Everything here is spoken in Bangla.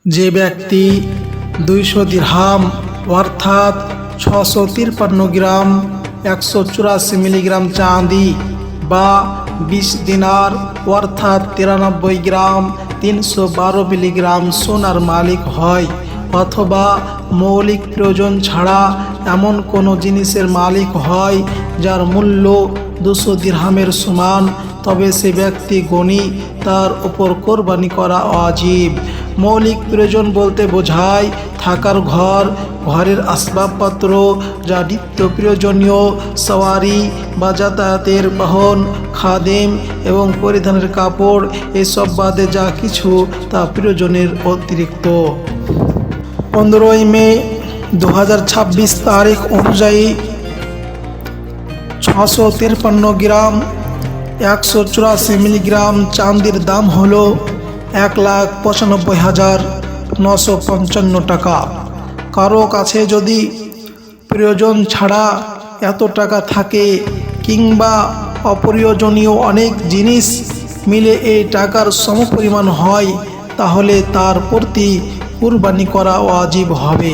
যে ব্যক্তি 200 দিরহাম অর্থাৎ 653 গ্রাম 184 মিলিগ্রাম চাঁদি বা 20 দিনার অর্থাৎ 93 গ্রাম 312 মিলিগ্রাম সোনার মালিক হয়, অথবা মৌলিক প্রয়োজন ছাড়া এমন কোনো জিনিসের মালিক হয় যার মূল্য 200 দিরহামের সমান, তবে সে ব্যক্তি গণী, তার উপর কোরবানি করা ওয়াজিব। মৌলিক প্রয়োজন বলতে বোঝায় থাকার ঘর, ঘরের আসবাবপত্র, যা নিত্য প্রয়োজনীয়, সওয়ারি বা যাতায়াতের বাহন, খাদেম এবং পরিধানের কাপড়, এসব বাদে যা কিছু তা প্রয়োজনের অতিরিক্ত। 15 মে 2026 তারিখ অনুযায়ী 653 গ্রাম 184 মিলিগ্রাম চাঁদির দাম হলো 1,95,955 টাকা। কারো কাছে যদি প্রয়োজন ছাড়া এত টাকা থাকে কিংবা অপ্রয়োজনীয় অনেক জিনিস মিলে এই টাকার সমপরিমাণ হয়, তাহলে তার প্রতি কুরবানি করা ওয়াজিব হবে।